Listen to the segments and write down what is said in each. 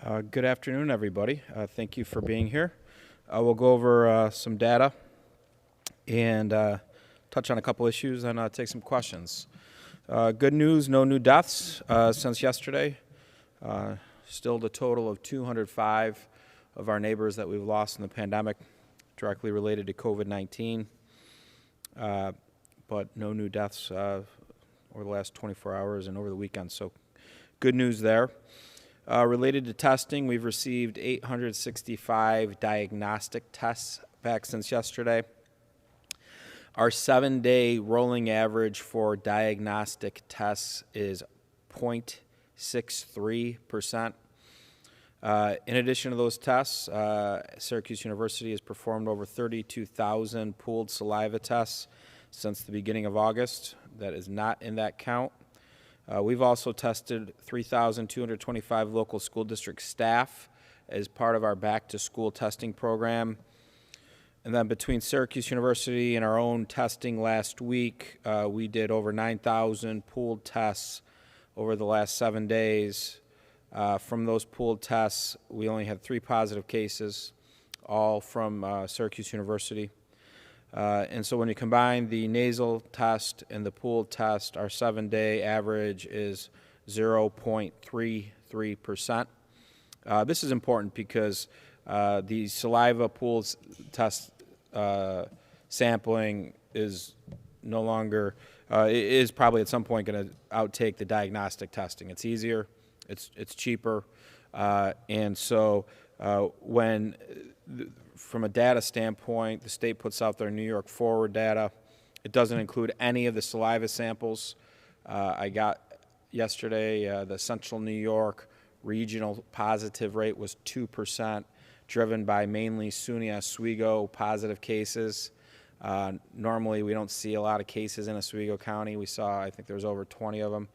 Good afternoon, everybody. Thank you for being here. We'll go over some data and touch on a couple issues and take some questions. Good news, no new deaths since yesterday. Still the total of 205 of our neighbors that we've lost in the pandemic directly related to COVID-19, but no new deaths over the last 24 hours and over the weekend, so good news there. Related to testing, we've received 865 diagnostic tests back since yesterday. Our 7-day rolling average for diagnostic tests is 0.63%. In addition to those tests, Syracuse University has performed over 32,000 pooled saliva tests since the beginning of August. That is not in that count. We've also tested 3,225 local school district staff as part of our back-to-school testing program. And then between Syracuse University and our own testing last week, we did over 9,000 pooled tests over the last 7 days. From those pooled tests, we only had 3 positive cases, all from Syracuse University. And so when you combine the nasal test and the pooled test, our 7-day average is 0.33%. This is important because the saliva pooled test sampling is no longer, is probably at some point going to outtake the diagnostic testing. It's easier, it's cheaper, and so when from a data standpoint, the state puts out their New York forward data. It doesn't include any of the saliva samples. I got yesterday the Central New York regional positive rate was 2%, driven by mainly SUNY Oswego positive cases. Normally, we don't see a lot of cases in Oswego County. We saw, I think there was over 20 of them.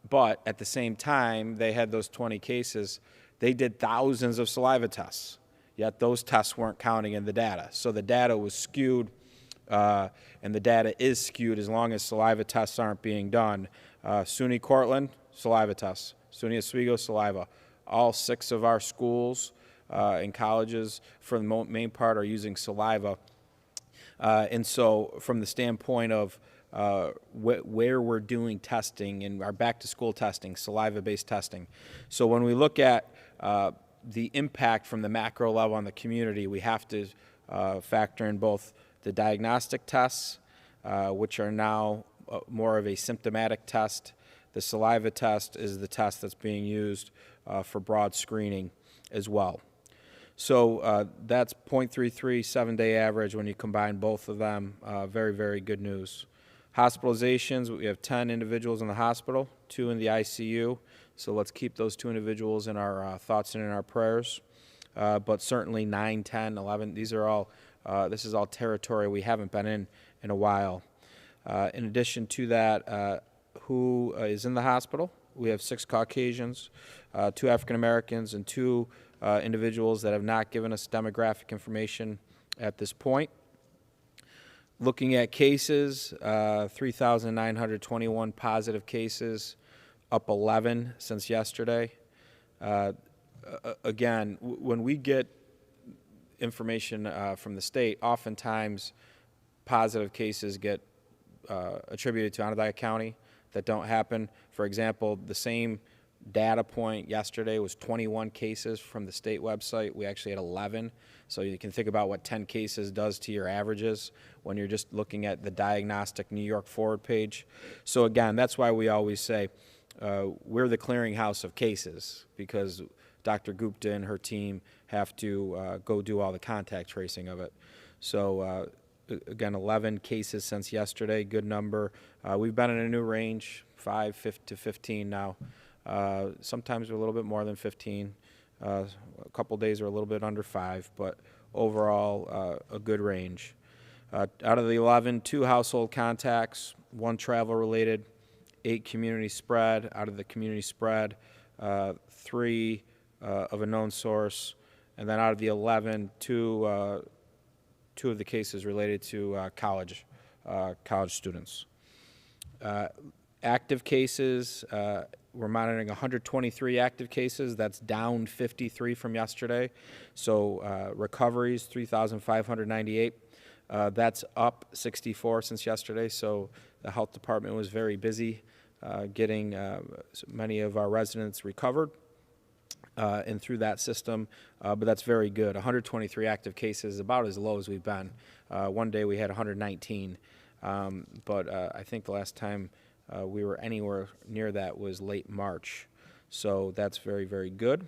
But at the same time, they had those 20 cases. They did thousands of saliva tests. Yet those tests weren't counting in the data. So the data was skewed, and the data is skewed as long as saliva tests aren't being done. SUNY Cortland, saliva tests. SUNY Oswego, saliva. All 6 of our schools and colleges, for the main part, are using saliva. And so from the standpoint of where we're doing testing and our back-to-school testing, saliva-based testing. So when we look at the impact from the macro level on the community, we have to factor in both the diagnostic tests, which are now more of a symptomatic test. The saliva test is the test that's being used for broad screening as well. So that's 0.33 7-day average when you combine both of them. Very, very good news. Hospitalizations, we have 10 individuals in the hospital, 2 in the ICU. So let's keep those 2 individuals in our thoughts and in our prayers. But certainly 9, 10, 11, these are all, this is all territory we haven't been in a while. In addition to that, who is in the hospital? We have 6 Caucasians, 2 African Americans, and 2 individuals that have not given us demographic information at this point. Looking at cases, 3,921 positive cases, up 11 since yesterday. Again, when we get information from the state, oftentimes positive cases get attributed to Onondaga County that don't happen. For example, the same data point yesterday was 21 cases from the state website. We actually had 11. So you can think about what 10 cases does to your averages when you're just looking at the diagnostic New York forward page. So again, that's why we always say we're the clearinghouse of cases, because Dr. Gupta and her team have to go do all the contact tracing of it. So again, 11 cases since yesterday, good number. We've been in a new range, 5 to 15 now. Sometimes we're a little bit more than 15. A couple days are a little bit under 5, but overall a good range. Out of the 11, 2 household contacts, 1 travel-related, 8 community spread. Out of the community spread, 3 of a known source, and then out of the 11, 2 of the cases related to college students. Active cases, we're monitoring 123 active cases. That's down 53 from yesterday. So recoveries, 3,598. That's up 64 since yesterday. So the health department was very busy getting many of our residents recovered and through that system. But that's very good. 123 active cases, about as low as we've been. One day we had 119. But I think the last time we were anywhere near that was late March. So that's very, very good.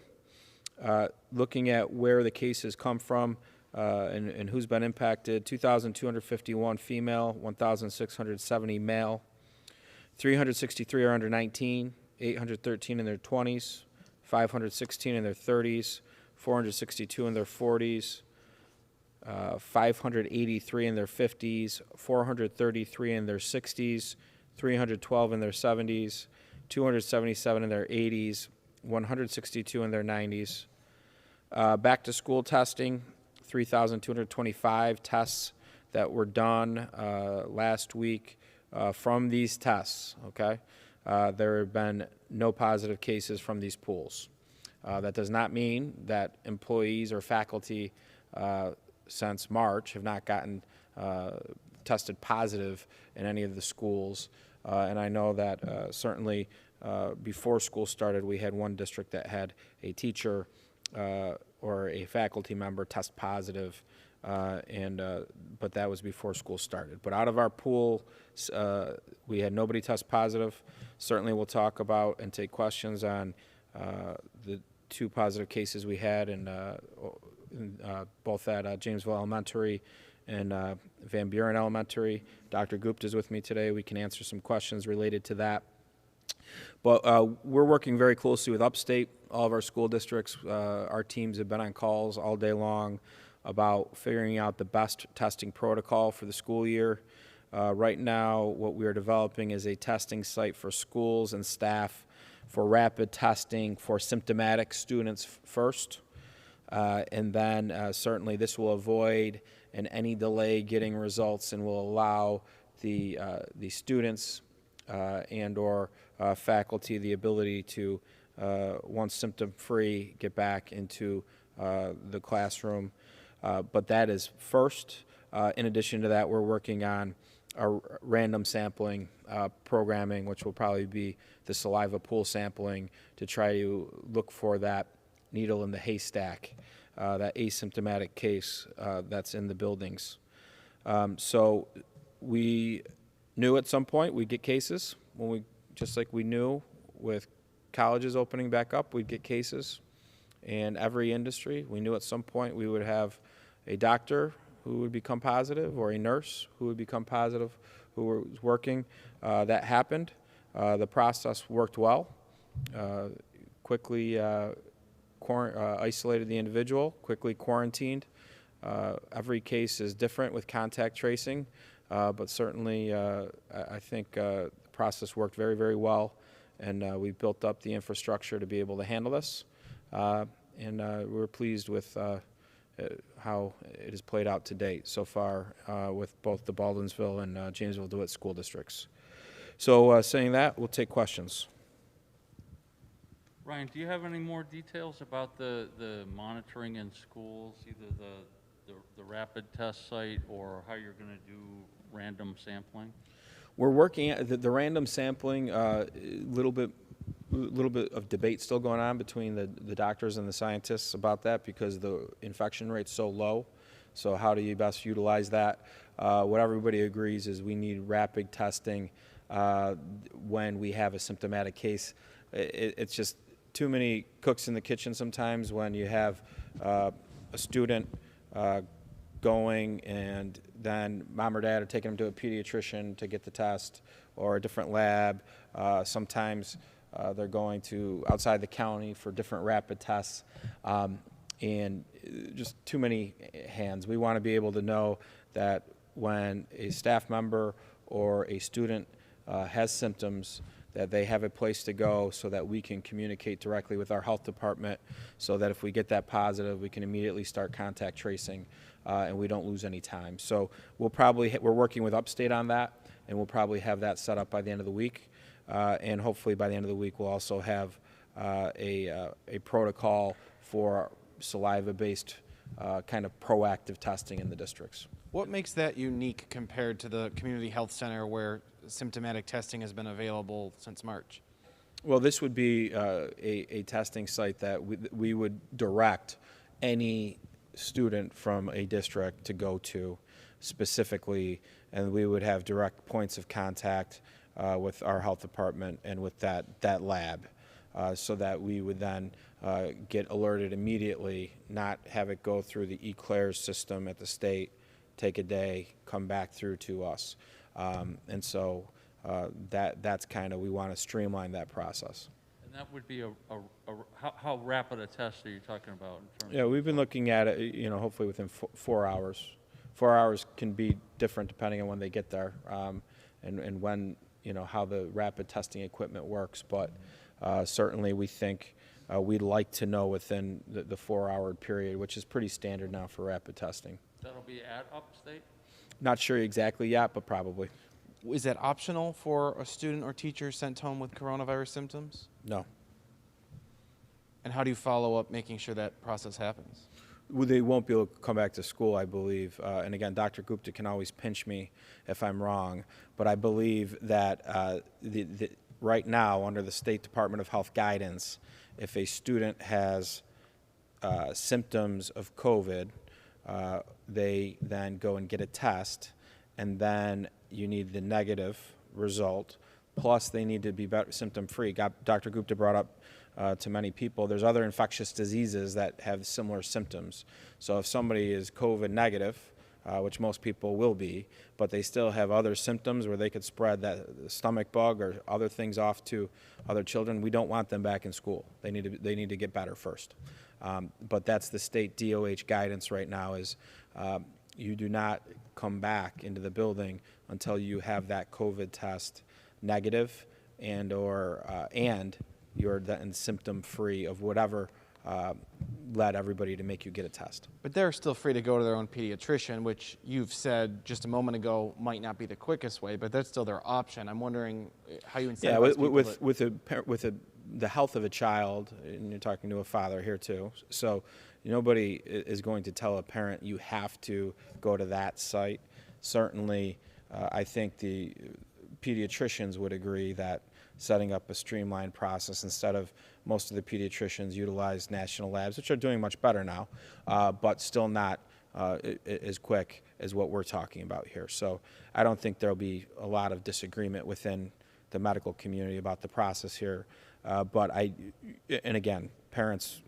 Looking at where the cases come from and who's been impacted, 2,251 female, 1,670 male, 363 are under 19, 813 in their 20s, 516 in their 30s, 462 in their 40s, 583 in their 50s, 433 in their 60s, 312 in their 70s, 277 in their 80s, 162 in their 90s. Back to school testing, 3,225 tests that were done last week from these tests, okay? There have been no positive cases from these pools. That does not mean that employees or faculty since March have not gotten tested positive in any of the schools. And I know that certainly before school started, we had one district that had a teacher or a faculty member test positive, but that was before school started. But out of our pool, we had nobody test positive. Certainly we'll talk about and take questions on the 2 positive cases we had in both at Jamesville Elementary and Van Buren Elementary. Dr. Gupta is with me today. We can answer some questions related to that. But we're working very closely with Upstate, all of our school districts. Our teams have been on calls all day long about figuring out the best testing protocol for the school year. Right now, what we are developing is a testing site for schools and staff for rapid testing for symptomatic students first. And then certainly this will avoid any delay getting results and will allow the students and or faculty the ability to, once symptom-free, get back into the classroom. But that is first. In addition to that, we're working on our random sampling programming, which will probably be the saliva pool sampling to try to look for that needle in the haystack, that asymptomatic case that's in the buildings. So we knew at some point we'd get cases, just like we knew with colleges opening back up, we'd get cases. In every industry, we knew at some point we would have a doctor who would become positive or a nurse who would become positive who was working. That happened. The process worked well. Quickly isolated the individual, quickly quarantined. Every case is different with contact tracing, but certainly I think the process worked very, very well, and we built up the infrastructure to be able to handle this. And we're pleased with how it has played out to date so far with both the Baldwinsville and Jamesville DeWitt school districts. So saying that, we'll take questions. Ryan, do you have any more details about the monitoring in schools, either the rapid test site or how you're going to do random sampling? We're working at the random sampling, little bit of debate still going on between the doctors and the scientists about that because the infection rate's so low. So how do you best utilize that? What everybody agrees is we need rapid testing when we have a symptomatic case. It's just too many cooks in the kitchen sometimes when you have a student going and then mom or dad are taking them to a pediatrician to get the test or a different lab. Sometimes they're going to outside the county for different rapid tests, and just too many hands. We want to be able to know that when a staff member or a student has symptoms, that they have a place to go so that we can communicate directly with our health department so that if we get that positive, we can immediately start contact tracing and we don't lose any time. So we're working with Upstate on that, and we'll probably have that set up by the end of the week. and hopefully by the end of the week we'll also have a protocol for saliva-based kind of proactive testing in the districts. What makes that unique compared to the community health center where symptomatic testing has been available since March? Well, this would be a testing site that we would direct any student from a district to go to specifically, and we would have direct points of contact with our health department and with that lab, so that we would then get alerted immediately, not have it go through the eClares system at the state, take a day, come back through to us. And so that's kind of, we want to streamline that process. And that would be how rapid a test are you talking about in terms Yeah, we've been looking at it, hopefully within 4 hours. 4 hours can be different depending on when they get there, and when, how the rapid testing equipment works. But certainly we think we'd like to know within the 4-hour period, which is pretty standard now for rapid testing. That'll be at Upstate? Not sure exactly yet, but probably. Is that optional for a student or teacher sent home with coronavirus symptoms? No. And how do you follow up making sure that process happens? Well, they won't be able to come back to school, I believe. And again, Dr. Gupta can always pinch me if I'm wrong, but I believe that right now, under the State Department of Health guidance, if a student has symptoms of COVID, they then go and get a test, and then you need the negative result, plus they need to be symptom-free. Dr. Gupta brought up to many people, there's other infectious diseases that have similar symptoms. So if somebody is COVID negative, which most people will be, but they still have other symptoms where they could spread that stomach bug or other things off to other children, we don't want them back in school. They need to get better first. But that's the state DOH guidance right now is you do not come back into the building until you have that COVID test negative and you're then symptom-free of whatever led everybody to make you get a test. But they're still free to go to their own pediatrician, which you've said just a moment ago might not be the quickest way, but that's still their option. I'm wondering how you incentivize people with the health of a child, and you're talking to a father here too, so nobody is going to tell a parent you have to go to that site. Certainly, I think the pediatricians would agree that setting up a streamlined process instead of most of the pediatricians utilize national labs, which are doing much better now, but still not as quick as what we're talking about here. So I don't think there'll be a lot of disagreement within the medical community about the process here. And again, parents,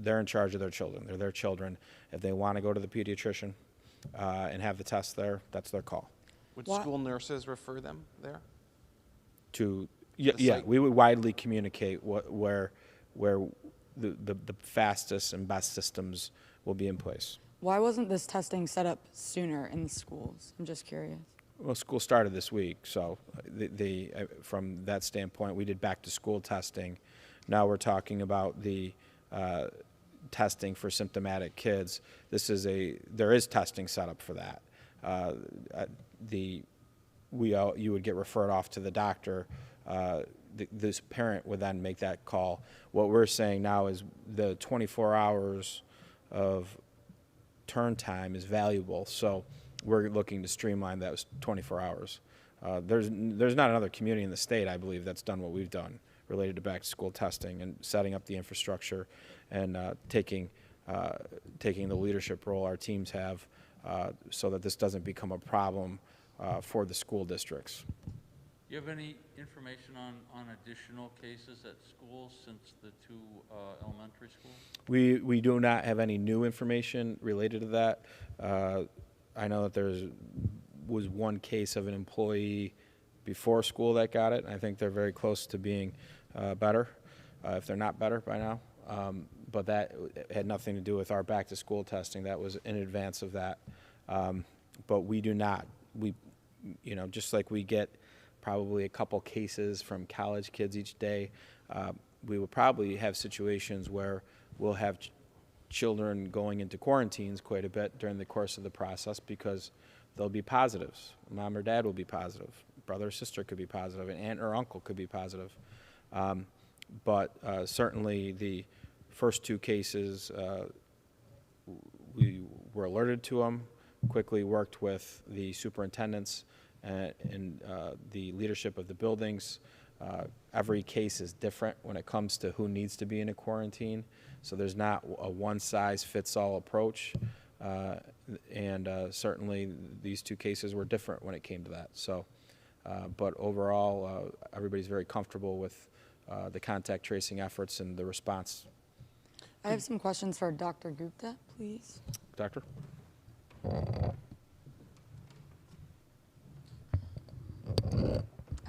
they're in charge of their children. They're their children. If they want to go to the pediatrician and have the test there, that's their call. Would school nurses refer them there? Yeah, we would widely communicate where the fastest and best systems will be in place. Why wasn't this testing set up sooner in the schools? I'm just curious. Well, school started this week, so from that standpoint, we did back-to-school testing. Now we're talking about the testing for symptomatic kids. There is testing set up for that. You would get referred off to the doctor. This parent would then make that call. What we're saying now is the 24 hours of turn time is valuable, so we're looking to streamline that 24 hours. There's not another community in the state, I believe, that's done what we've done related to back-to-school testing and setting up the infrastructure and taking the leadership role our teams have so that this doesn't become a problem for the school districts. Do you have any information on additional cases at schools since the two elementary schools? We do not have any new information related to that. I know that there was one case of an employee before school that got it. I think they're very close to being better, if they're not better by now. But that had nothing to do with our back-to-school testing. That was in advance of that. But we do not. Just like we get probably a couple cases from college kids each day, we will probably have situations where we'll have children going into quarantines quite a bit during the course of the process because they'll be positives. Mom or dad will be positive. brother or sister could be positive, an aunt or uncle could be positive. But certainly the first 2 cases, we were alerted to them, quickly worked with the superintendents and the leadership of the buildings. Every case is different when it comes to who needs to be in a quarantine, so there's not a one-size-fits-all approach. Certainly these 2 cases were different when it came to that. So, but overall, everybody's very comfortable with the contact tracing efforts and the response. I have some questions for Dr. Gupta, please. Doctor?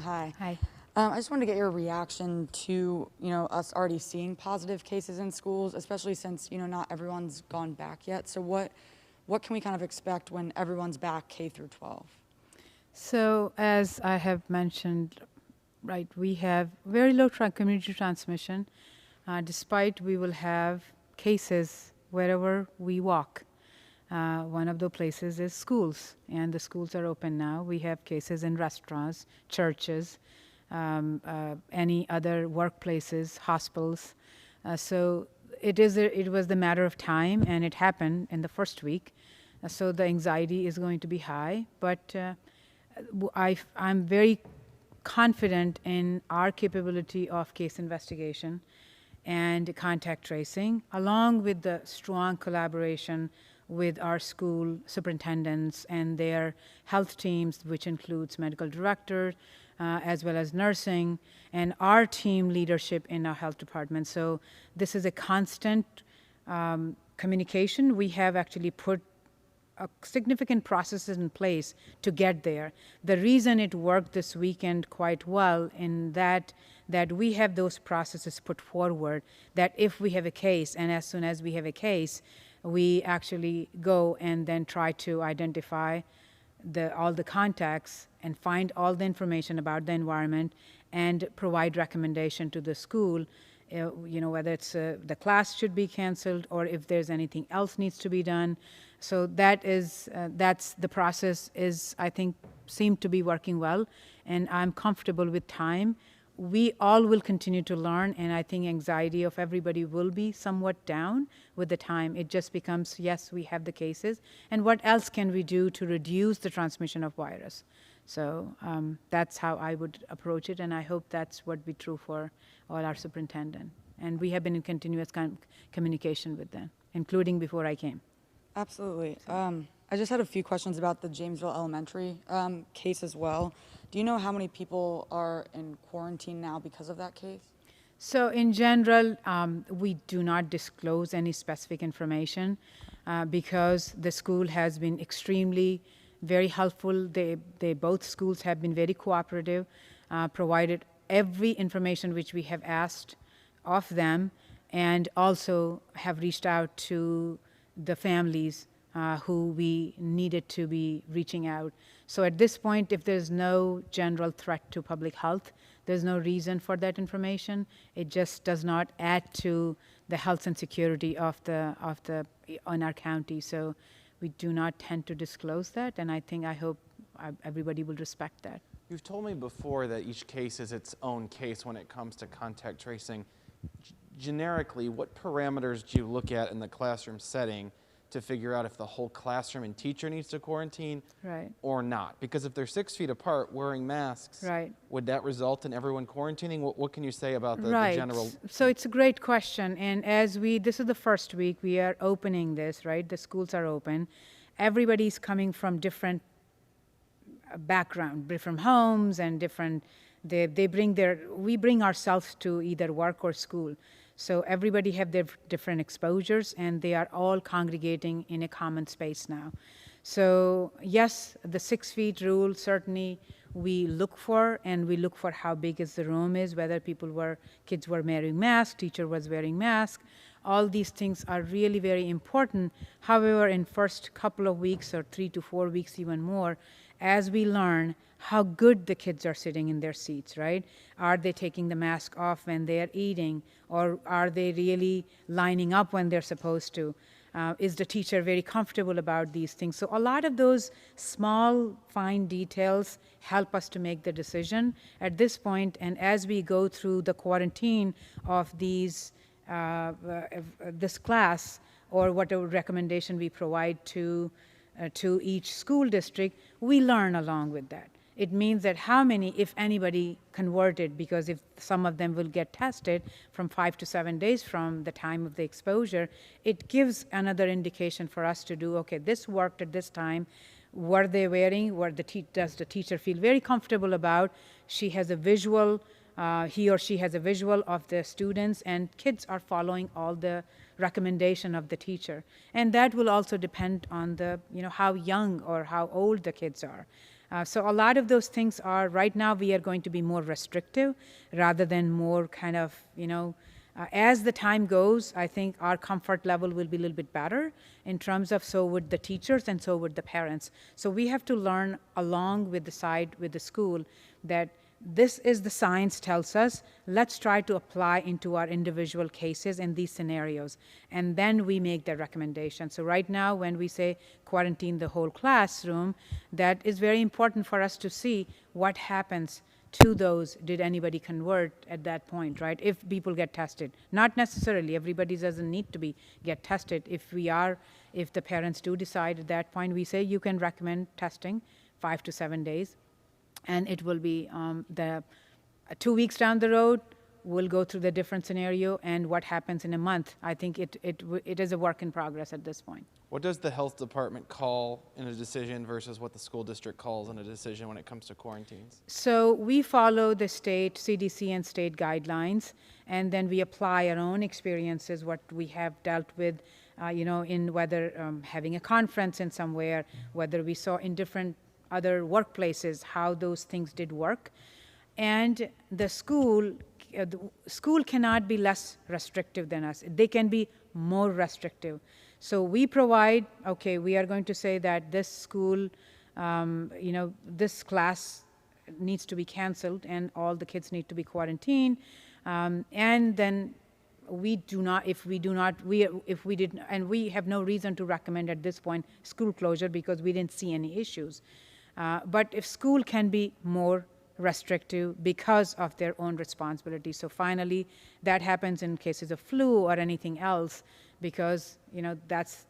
Hi. Hi. I just wanted to get your reaction to, us already seeing positive cases in schools, especially since, not everyone's gone back yet. So what can we kind of expect when everyone's back K through 12? So as I have mentioned, right, we have very low community transmission, despite we will have cases wherever we walk. One of the places is schools, and the schools are open now. We have cases in restaurants, churches, any other workplaces, hospitals. So it was the matter of time, and it happened in the first week. So the anxiety is going to be high, but I'm very confident in our capability of case investigation and contact tracing, along with the strong collaboration with our school superintendents and their health teams, which includes medical director, as well as nursing, and our team leadership in our health department. So this is a constant communication. We have actually put significant processes in place to get there. The reason it worked this weekend quite well in that we have those processes put forward, that if we have a case, and as soon as we have a case, we actually go and then try to identify all the contacts and find all the information about the environment and provide recommendation to the school, whether it's the class should be canceled or if there's anything else needs to be done. So that's the process is, I think, seemed to be working well, and I'm comfortable with time. We all will continue to learn, and I think anxiety of everybody will be somewhat down with the time. It just becomes, yes, we have the cases, and what else can we do to reduce the transmission of virus? So that's how I would approach it, and I hope that's what be true for all our superintendent. And we have been in continuous communication with them, including before I came. Absolutely. I just had a few questions about the Jamesville Elementary case as well. Do you know how many people are in quarantine now because of that case? So in general, we do not disclose any specific information because the school has been extremely very helpful. Both schools have been very cooperative, provided every information which we have asked of them, and also have reached out to the families who we needed to be reaching out. So at this point, if there's no general threat to public health, there's no reason for that information. It just does not add to the health and security of on our county. So we do not tend to disclose that, and I hope everybody will respect that. You've told me before that each case is its own case when it comes to contact tracing. Generically, what parameters do you look at in the classroom setting to figure out if the whole classroom and teacher needs to quarantine or not? Because if they're 6 feet apart wearing masks, would that result in everyone quarantining? What can you say about the general? So it's a great question. And this is the first week we are opening this, right? The schools are open. Everybody's coming from different background, different homes and different, we bring ourselves to either work or school. So everybody have their different exposures, and they are all congregating in a common space now. So yes, the 6 feet rule certainly we look for, and we look for how big is the room is, whether kids were wearing masks, teacher was wearing masks. All these things are really very important. However, in first couple of weeks or 3 to 4 weeks, even more, as we learn how good the kids are sitting in their seats, right? Are they taking the mask off when they are eating, or are they really lining up when they're supposed to? Is the teacher very comfortable about these things? So a lot of those small, fine details help us to make the decision at this point. And as we go through the quarantine of these, this class, or whatever recommendation we provide to each school district, we learn along with that. It means that how many, if anybody, converted, because if some of them will get tested from 5 to 7 days from the time of the exposure, it gives another indication for us to do, okay, this worked at this time. Were they wearing, does the teacher feel very comfortable about? She has a visual, he or she has a visual of the students, and kids are following all the recommendation of the teacher. And that will also depend on the, how young or how old the kids are. So a lot of those things are, right now we are going to be more restrictive rather than more kind of, as the time goes, I think our comfort level will be a little bit better in terms of, so would the teachers and so would the parents. So we have to learn along with the school, that this is the science tells us, let's try to apply into our individual cases in these scenarios, and then we make the recommendation. So right now, when we say quarantine the whole classroom, that is very important for us to see what happens to those. Did anybody convert at that point, right? If people get tested. Not necessarily, everybody doesn't need to get tested. If the parents do decide at that point, we say you can recommend testing 5 to 7 days. And it will be 2 weeks down the road, we'll go through the different scenario, and what happens in a month. I think it is a work in progress at this point. What does the health department call in a decision versus what the school district calls in a decision when it comes to quarantines? So we follow the state CDC and state guidelines, and then we apply our own experiences, what we have dealt with, in whether having a conference in somewhere, whether we saw in different other workplaces how those things did work. And the school cannot be less restrictive than us. They can be more restrictive. So we provide, okay, we are going to say that this school, this class needs to be canceled and all the kids need to be quarantined. And then we do not, if we didn't, and we have no reason to recommend at this point school closure because we didn't see any issues. But if school can be more restrictive because of their own responsibility. So finally, that happens in cases of flu or anything else, because that's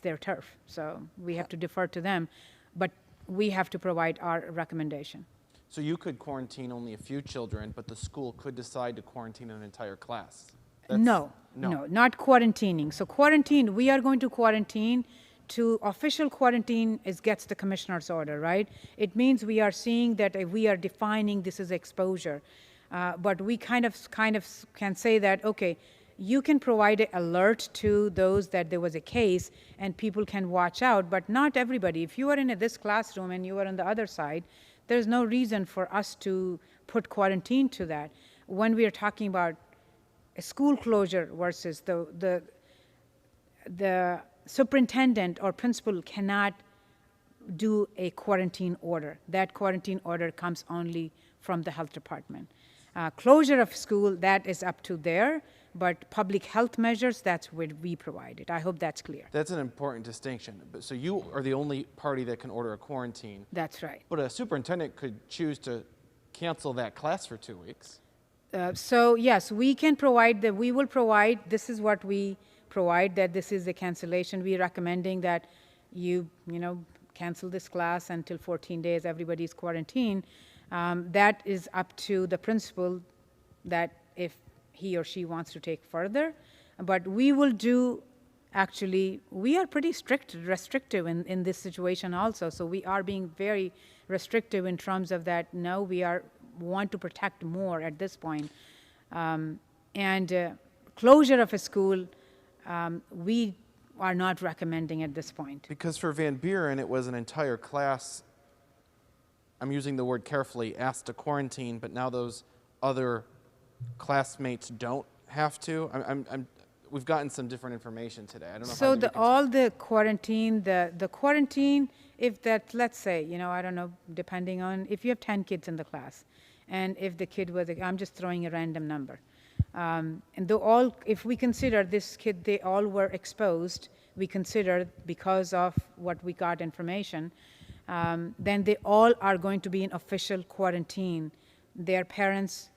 their turf. So we have to defer to them, but we have to provide our recommendation. So you could quarantine only a few children, but the school could decide to quarantine an entire class. No, not quarantining. So we are going to quarantine. To official quarantine gets the commissioner's order, right? It means we are seeing that we are defining this as exposure, but we kind of can say that, okay, you can provide an alert to those that there was a case and people can watch out, but not everybody. If you are in this classroom and you are on the other side, there's no reason for us to put quarantine to that. When we are talking about a school closure versus the superintendent or principal cannot do a quarantine order. That quarantine order comes only from the health department. Closure of school, that is up to there, but public health measures, that's what we provide it. I hope that's clear. That's an important distinction. So you are the only party that can order a quarantine. That's right. But a superintendent could choose to cancel that class for 2 weeks. So yes, we can provide we will provide, this is what we provide, that this is the cancellation. We're recommending that you cancel this class until 14 days, everybody's quarantined. That is up to the principal, that if he or she wants to take further. But we will do, actually, we are pretty restrictive in this situation also. So we are being very restrictive in terms of that. No, we want to protect more at this point. And closure of a school, we are not recommending at this point. Because for Van Buren, it was an entire class, I'm using the word carefully, asked to quarantine, but now those other classmates don't have to. We've gotten some different information today. I don't know. So all the quarantine, the quarantine, if that, let's say, I don't know, depending on if you have 10 kids in the class, and if the kid was, I'm just throwing a random number, And though all, if we consider this kid, they all were exposed, we consider because of what we got information, then they all are going to be in official quarantine. Their parents,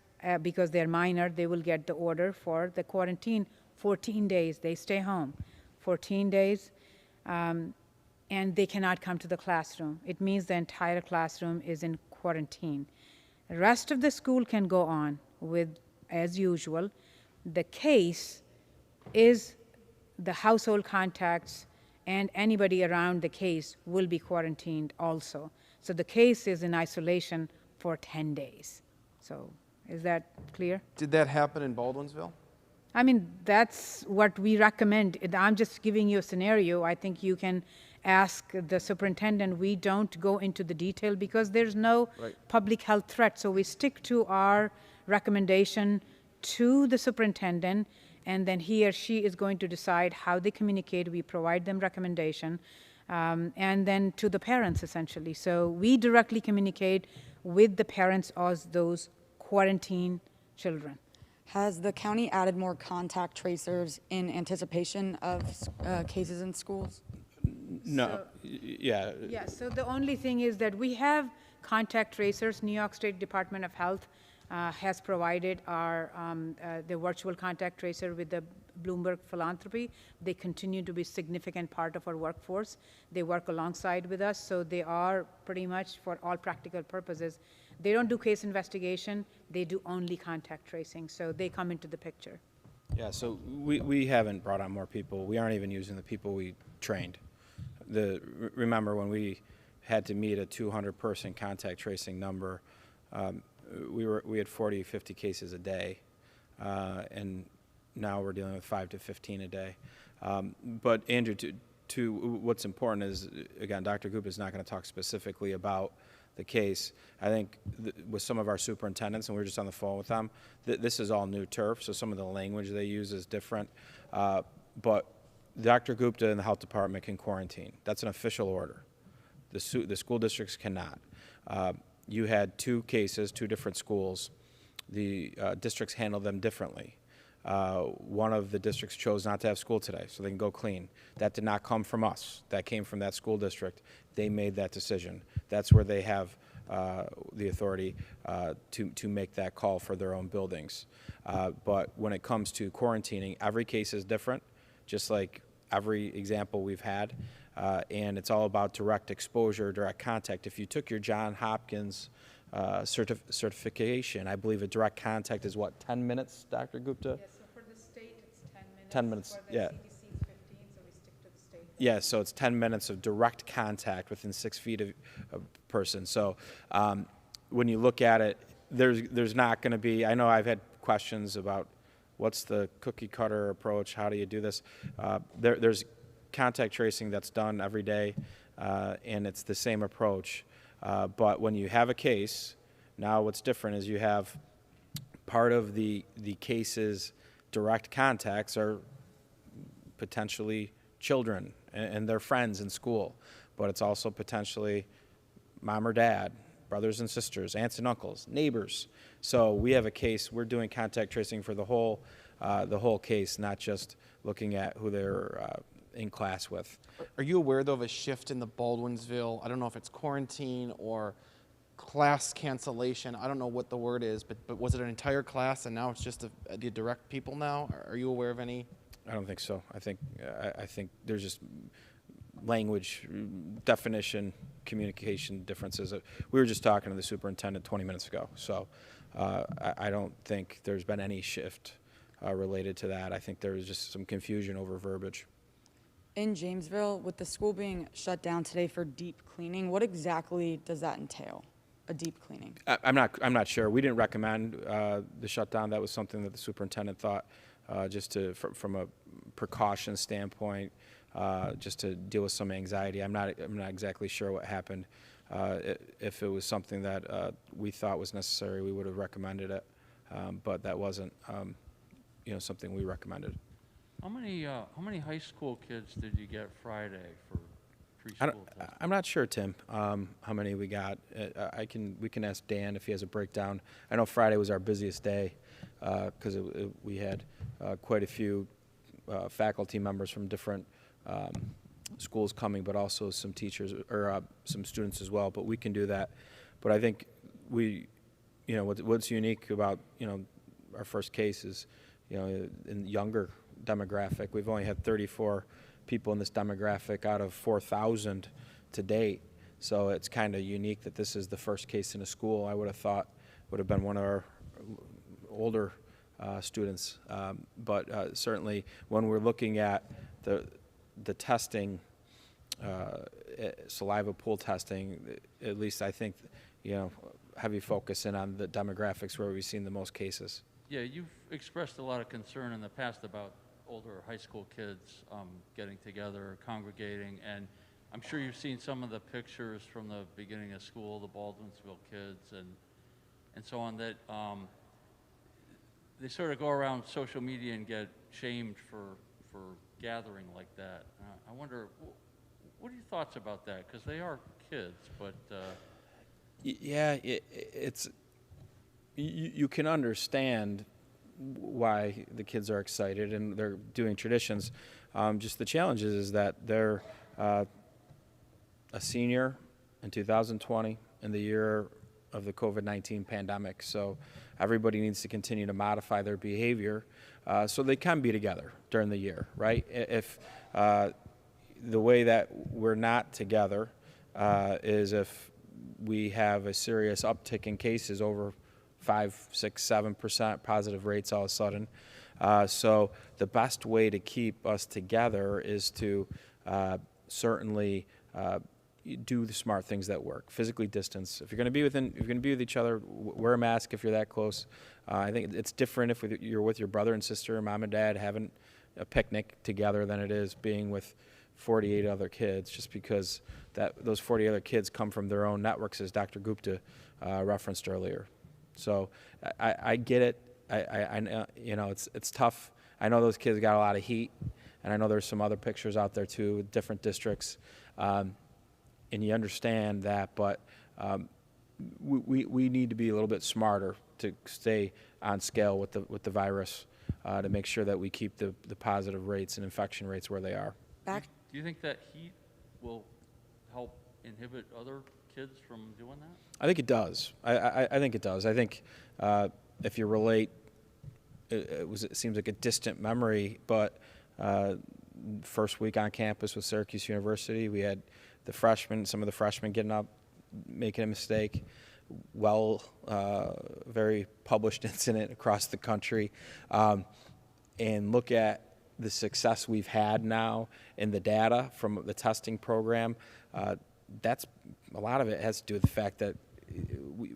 because they're minor, they will get the order for the quarantine, 14 days. They stay home 14 days, and they cannot come to the classroom. It means the entire classroom is in quarantine. The rest of the school can go on with as usual. The case is the household contacts and anybody around the case will be quarantined also. So the case is in isolation for 10 days. So is that clear? Did that happen in Baldwinsville? I mean, that's what we recommend. I'm just giving you a scenario. I think you can ask the superintendent. We don't go into the detail because there's no public health threat. So we stick to our recommendation to the superintendent, and then he or she is going to decide how they communicate. We provide them recommendation, and then to the parents, essentially. So we directly communicate with the parents of those quarantine children. Has the county added more contact tracers in anticipation of cases in schools? No, yeah. Yeah, so the only thing is that we have contact tracers. New York State Department of Health has provided our the virtual contact tracer with the Bloomberg Philanthropy. They continue to be a significant part of our workforce. They work alongside with us, so they are pretty much, for all practical purposes, they don't do case investigation, they do only contact tracing, so they come into the picture. Yeah, so we haven't brought on more people. We aren't even using the people we trained. Remember when we had to meet a 200-person contact tracing number, we had 40, 50 cases a day, and now we're dealing with 5 to 15 a day. But Andrew, to what's important is, again, Dr. Gupta is not going to talk specifically about the case. I think with some of our superintendents, and we were just on the phone with them, this is all new turf, so some of the language they use is different. But Dr. Gupta and the health department can quarantine. That's an official order. The school districts cannot. You had 2 cases, 2 different schools. The districts handled them differently. One of the districts chose not to have school today, so they can go clean. That did not come from us. That came from that school district. They made that decision. That's where they have the authority to make that call for their own buildings. But when it comes to quarantining, every case is different, just like every example we've had. And it's all about direct exposure, direct contact. If you took your Johns Hopkins certification, I believe a direct contact is what, 10 minutes, Dr. Gupta? Yes, so for the state, it's 10 minutes. 10 minutes, for the yeah. CDC, it's 15, so we stick to the state. Yeah, so it's 10 minutes of direct contact within 6 feet of a person. So when you look at it, there's not going to be, I know I've had questions about what's the cookie cutter approach, how do you do this? There's contact tracing that's done every day, and it's the same approach. But when you have a case, now what's different is you have part of the case's direct contacts are potentially children and their friends in school, but it's also potentially mom or dad, brothers and sisters, aunts and uncles, neighbors. So we have a case, we're doing contact tracing for the whole case, not just looking at who they're in class with. Are you aware, though, of a shift in the Baldwinsville, I don't know if it's quarantine or class cancellation, I don't know what the word is, but was it an entire class and now it's just the direct people now? Are you aware of any? I don't think so. I think there's just language, definition, communication differences. We were just talking to the superintendent 20 minutes ago, so I don't think there's been any shift related to that. I think there was just some confusion over verbiage. In Jamesville, with the school being shut down today for deep cleaning, what exactly does that entail, a deep cleaning? I'm not sure. We didn't recommend the shutdown. That was something that the superintendent thought, just from a precaution standpoint, just to deal with some anxiety. I'm not exactly sure what happened. If it was something that we thought was necessary, we would have recommended it, but that wasn't something we recommended. How many high school kids did you get Friday for preschool testing? I'm not sure, Tim, how many we got. We can ask Dan if he has a breakdown. I know Friday was our busiest day because we had quite a few faculty members from different schools coming, but also some teachers or some students as well. But we can do that. But I think what's unique about our first case is in younger demographic. We've only had 34 people in this demographic out of 4,000 to date. So it's kind of unique that this is the first case in a school. I would have thought would have been one of our older students. But certainly when we're looking at the testing, saliva pool testing, at least I think, heavy focus in on the demographics where we've seen the most cases. Yeah, you've expressed a lot of concern in the past about older high school kids getting together, congregating, and I'm sure you've seen some of the pictures from the beginning of school, the Baldwinsville kids and so on, that they sort of go around social media and get shamed for gathering like that. I wonder, what are your thoughts about that? Because they are kids, but... Yeah, it's you can understand why the kids are excited and they're doing traditions. Just the challenge is that they're a senior in 2020 in the year of the COVID-19 pandemic. So everybody needs to continue to modify their behavior so they can be together during the year, right? If the way that we're not together is if we have a serious uptick in cases over 5, 6, 7% positive rates all of a sudden. So the best way to keep us together is to certainly do the smart things that work. Physically distance. If you're going to be with each other, wear a mask if you're that close. I think it's different if you're with your brother and sister, mom and dad, having a picnic together than it is being with 48 other kids, just because those 40 other kids come from their own networks, as Dr. Gupta referenced earlier. So I get it. I know it's tough. I know those kids got a lot of heat, and I know there's some other pictures out there too, with different districts, and you understand that. But we need to be a little bit smarter to stay on scale with the virus to make sure that we keep the positive rates and infection rates where they are. Do you think that heat will help inhibit other kids from doing that? I think it does. I think it does. I think if you relate, it seems like a distant memory, but first week on campus with Syracuse University, we had some of the freshmen getting up, making a mistake. Very published incident across the country. And look at the success we've had now in the data from the testing program. That's a lot of it has to do with the fact that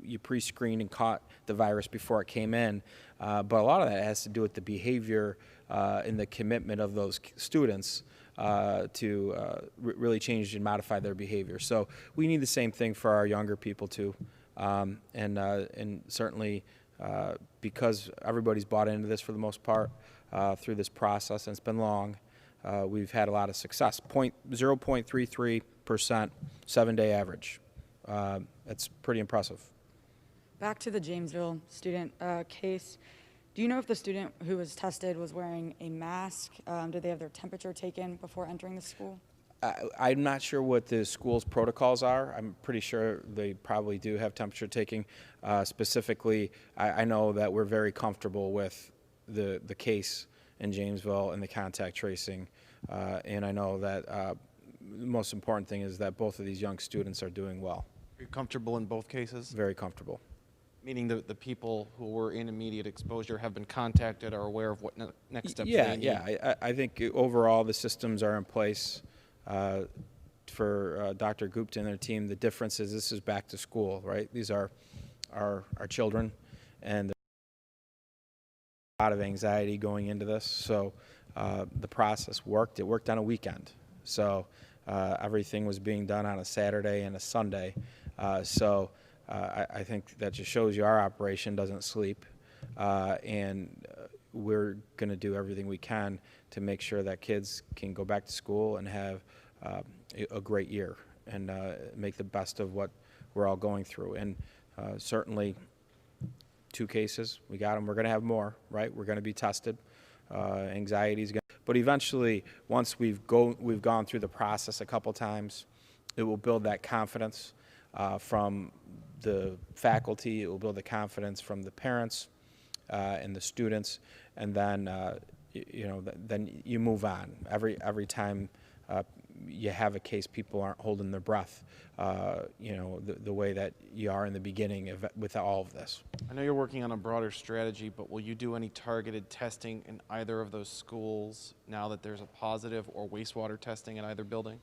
you pre-screened and caught the virus before it came in, but a lot of that has to do with the behavior and the commitment of those students to really change and modify their behavior. So we need the same thing for our younger people too, and certainly because everybody's bought into this for the most part through this process, and it's been long. We've had a lot of success. 0.33% 7-day average. That's pretty impressive. Back to the Jamesville student case. Do you know if the student who was tested was wearing a mask? Did they have their temperature taken before entering the school? I'm not sure what the school's protocols are. I'm pretty sure they probably do have temperature taking. Specifically, I know that we're very comfortable with the case in Jamesville and the contact tracing. And I know that the most important thing is that both of these young students are doing well. Are you comfortable in both cases? Very comfortable. Meaning the people who were in immediate exposure have been contacted, are aware of what next steps they need? Yeah. I think overall the systems are in place for Dr. Gupta and their team. The difference is this is back to school, right? These are our children, and there's a lot of anxiety going into this. So the process worked. It worked on a weekend. So everything was being done on a Saturday and a Sunday. I think that just shows you our operation doesn't sleep, and we're going to do everything we can to make sure that kids can go back to school and have a great year and make the best of what we're all going through. And certainly 2 cases, we got them. We're going to have more, right? We're going to be tested. Anxiety is going to, but eventually, once we've gone through the process a couple times, it will build that confidence from the faculty. It will build the confidence from the parents and the students, and then then you move on. Every time you have a case, people aren't holding their breath, the way that you are in the beginning with all of this. I know you're working on a broader strategy, but will you do any targeted testing in either of those schools now that there's a positive, or wastewater testing in either building?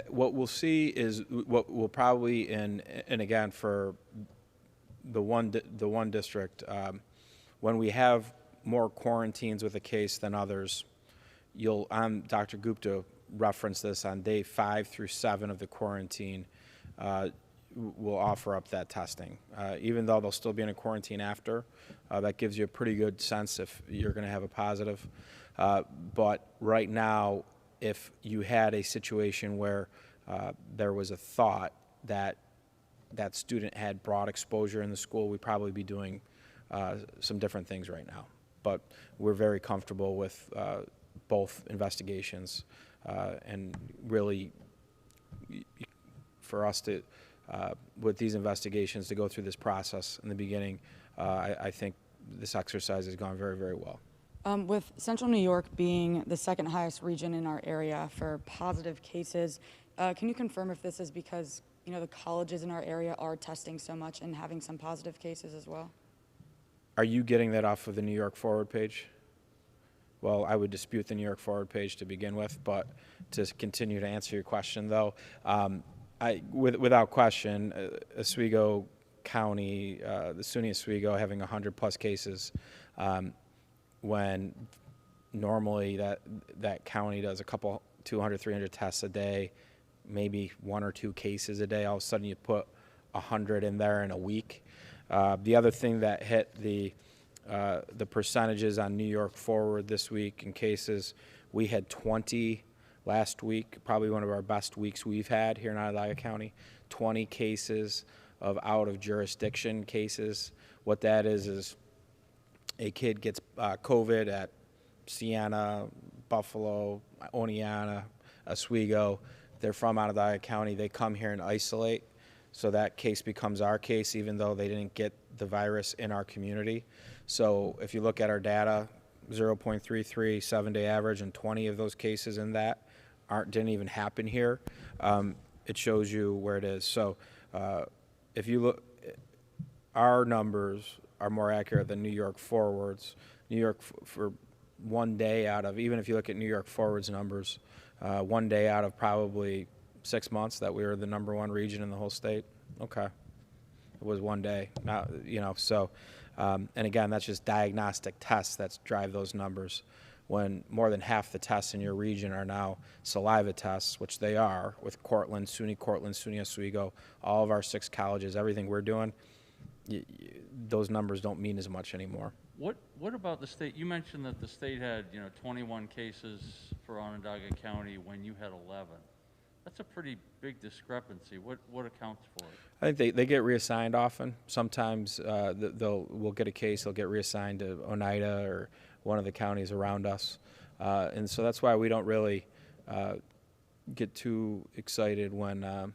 What we'll see is what we'll probably, and again, for the one district, when we have more quarantines with a case than others, Dr. Gupta referenced this, on day 5 through 7 of the quarantine, we'll offer up that testing. Even though they'll still be in a quarantine after, that gives you a pretty good sense if you're going to have a positive. But right now, if you had a situation where there was a thought that that student had broad exposure in the school, we'd probably be doing some different things right now. But we're very comfortable with both investigations, and really, for us to, with these investigations, to go through this process in the beginning, I think this exercise has gone very, very well. With Central New York being the second highest region in our area for positive cases, can you confirm if this is because the colleges in our area are testing so much and having some positive cases as well? Are you getting that off of the New York Forward page? Well, I would dispute the New York Forward page to begin with, but to continue to answer your question, though, without question, Oswego County, the SUNY Oswego, having 100+ cases, when normally that county does a couple, 200, 300 tests a day, maybe 1 or 2 cases a day. All of a sudden, you put 100 in there in a week. The other thing that hit the percentages on New York Forward this week in cases, we had 20 last week, probably one of our best weeks we've had here in Onondaga County, 20 cases of out-of-jurisdiction cases. What that is a kid gets COVID at Siena, Buffalo, Oneonta, Oswego. They're from Onondaga County. They come here and isolate. So that case becomes our case, even though they didn't get the virus in our community. So if you look at our data, 0.33 7-day average, and 20 of those cases in that didn't even happen here. It shows you where it is. So if you look, our numbers are more accurate than New York Forward's. New York for 1 day out of, even if you look at New York Forward's numbers, 1 day out of probably 6 months that we were the #1 region in the whole state. Okay. It was 1 day. Not, so, and again, that's just diagnostic tests that drive those numbers. When more than half the tests in your region are now saliva tests, which they are, with Cortland, SUNY Oswego, all of our 6 colleges, everything we're doing, those numbers don't mean as much anymore. What about the state? You mentioned that the state had 21 cases for Onondaga County when you had 11. That's a pretty big discrepancy. What accounts for it? I think they get reassigned often. Sometimes we'll get a case, they'll get reassigned to Oneida or one of the counties around us. And so that's why we don't really get too excited when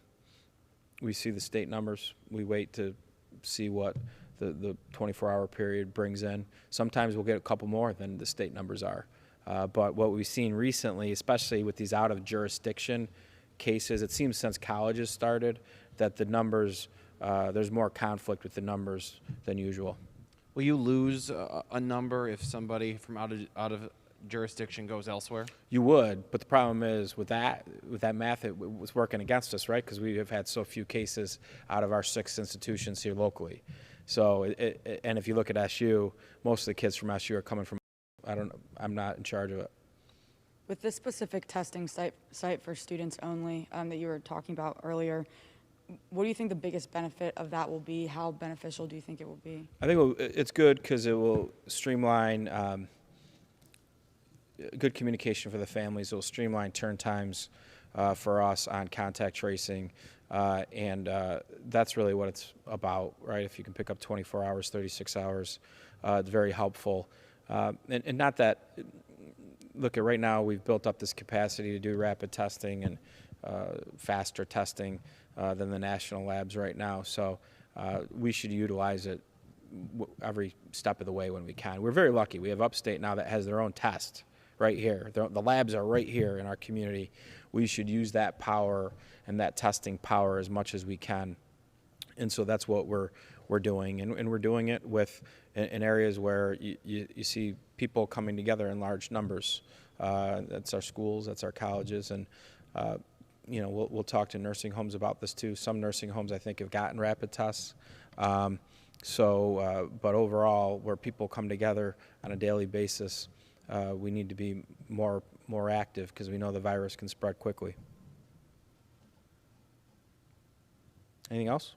we see the state numbers. We wait to see what the 24-hour period brings in. Sometimes we'll get a couple more than the state numbers are. But what we've seen recently, especially with these out-of-jurisdiction cases, it seems since colleges started that the numbers, there's more conflict with the numbers than usual. Will you lose a number if somebody from out of jurisdiction goes elsewhere? You would, but the problem is with that math, it was working against us, right? Because we have had so few cases out of our 6 institutions here locally. So, and if you look at SU, most of the kids from SU are coming from, I'm not in charge of it. With this specific testing site for students only that you were talking about earlier, what do you think the biggest benefit of that will be? How beneficial do you think it will be? I think it's good because it will streamline good communication for the families. It will streamline turn times for us on contact tracing, and that's really what it's about, right? If you can pick up 24 hours, 36 hours, it's very helpful. And not that, look, at right now we've built up this capacity to do rapid testing and faster testing than the national labs right now, so we should utilize it every step of the way when we can. We're very lucky. We have Upstate now that has their own test right here. The labs are right here in our community. We should use that power and that testing power as much as we can. And so that's what we're doing. And we're doing it in areas where you see people coming together in large numbers. That's our schools, that's our colleges, and you know, we'll talk to nursing homes about this too. Some nursing homes, I think, have gotten rapid tests. But overall, where people come together on a daily basis, we need to be more active because we know the virus can spread quickly. Anything else?